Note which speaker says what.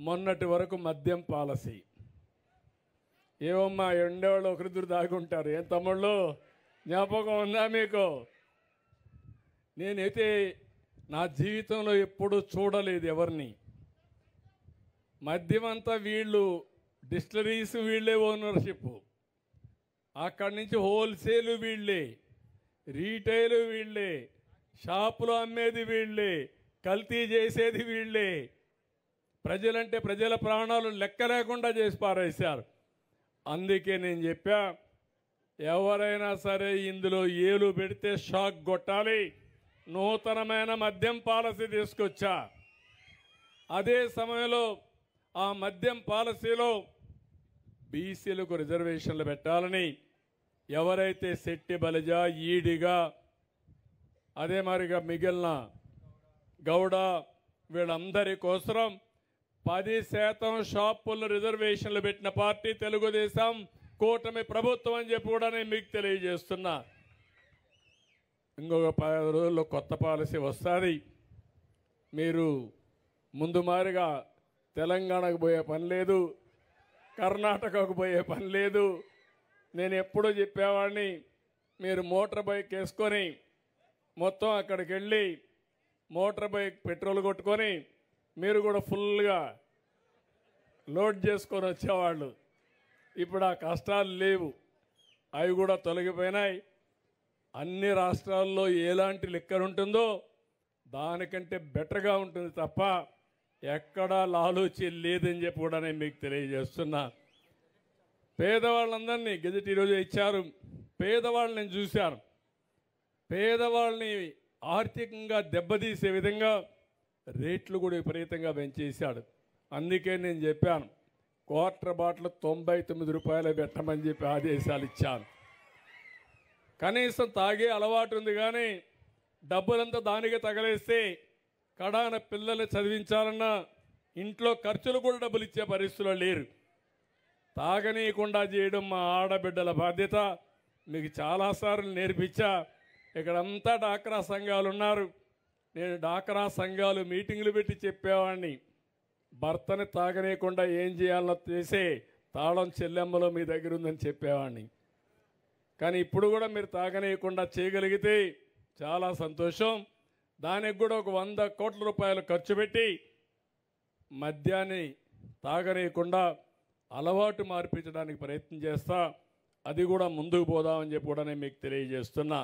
Speaker 1: మొన్నటి వరకు మద్యం పాలసీ. ఏమమ్మా ఎండేవాళ్ళు ఒకరిద్దరు దాగుంటారు. ఏం తమ్ముళ్ళు జ్ఞాపకం ఉందా మీకు? నేనైతే నా జీవితంలో ఎప్పుడూ చూడలేదు ఎవరిని. మద్యం అంతా వీళ్ళు, డిస్టిలరీస్ వీళ్ళే ఓనర్షిప్, అక్కడి నుంచి హోల్సేల్ వీళ్ళే, రీటైల్ వీళ్ళే, షాపులో అమ్మేది వీళ్ళే, కల్తీ చేసేది వీళ్ళే. ప్రజలంటే ప్రజల ప్రాణాలు లెక్క లేకుండా చేసి పారేశారు. అందుకే నేను చెప్పా, ఎవరైనా సరే ఇందులో ఏలు పెడితే షాక్ కొట్టాలి. నూతనమైన మద్యం పాలసీ తీసుకొచ్చా. అదే సమయంలో ఆ మద్యం పాలసీలో బీసీలకు రిజర్వేషన్లు పెట్టాలని, ఎవరైతే శెట్టి బలిజ, ఈడిగా, అదే మరిగా మిగిలిన గౌడ వీళ్ళందరి కోసం 10% షాపుల్లో రిజర్వేషన్లు పెట్టిన పార్టీ తెలుగుదేశం కూటమి ప్రభుత్వం అని చెప్పి కూడా నేను మీకు తెలియజేస్తున్నా. ఇంకొక 10 రోజుల్లో కొత్త పాలసీ వస్తుంది. మీరు ముందు మారిగా తెలంగాణకు పోయే పని లేదు, కర్ణాటకకు పోయే పని లేదు. నేను ఎప్పుడూ చెప్పేవాడిని, మీరు మోటార్ బైక్ వేసుకొని మొత్తం అక్కడికి వెళ్ళి మోటార్ బైక్ పెట్రోల్ కొట్టుకొని మీరు కూడా ఫుల్గా లోడ్ చేసుకొని వచ్చేవాళ్ళు. ఇప్పుడు ఆ కష్టాలు లేవు, అవి కూడా తొలగిపోయినాయి. అన్ని రాష్ట్రాల్లో ఎలాంటి లిక్కర్ ఉంటుందో దానికంటే బెటర్గా ఉంటుంది తప్ప ఎక్కడా లాలూచి లేదని చెప్పి కూడా నేను మీకు తెలియజేస్తున్నా. పేదవాళ్ళందరినీ గెజెట్ ఈరోజు ఇచ్చారు. పేదవాళ్ళని నేను చూశాను. పేదవాళ్ళని ఆర్థికంగా దెబ్బతీసే విధంగా రేట్లు కూడా విపరీతంగా పెంచేశాడు. అందుకే నేను చెప్పాను, క్వార్టర్ బాటిల్ 99 రూపాయలు పెట్టమని చెప్పి ఆదేశాలు ఇచ్చాను. కనీసం తాగే అలవాటు ఉంది, కానీ డబ్బులంతా దానికి తగలేస్తే కడాన పిల్లల్ని చదివించాలన్నా ఇంట్లో ఖర్చులు కూడా డబ్బులు ఇచ్చే పరిస్థితుల్లో లేరు. తాగనీయకుండా చేయడం మా ఆడబిడ్డల బాధ్యత. మీకు చాలాసార్లు నేర్పించా. ఇక్కడంతా డాక్రా సంఘాలు ఉన్నారు. నేను డాక్రా సంఘాలు మీటింగులు పెట్టి చెప్పేవాడిని, భర్తని తాగనీయకుండా ఏం చేయాలో చేసే తాళం చెల్లెమ్మలో మీ దగ్గర ఉందని చెప్పేవాడిని. కానీ ఇప్పుడు కూడా మీరు తాగనీయకుండా చేయగలిగితే చాలా సంతోషం. దానికి కూడా ఒక 100 కోట్ల రూపాయలు ఖర్చు పెట్టి మద్యాన్ని తాగనీయకుండా అలవాటు మార్పించడానికి ప్రయత్నం చేస్తా. అది కూడా ముందుకు పోదామని చెప్పి కూడా నేను మీకు తెలియజేస్తున్నా.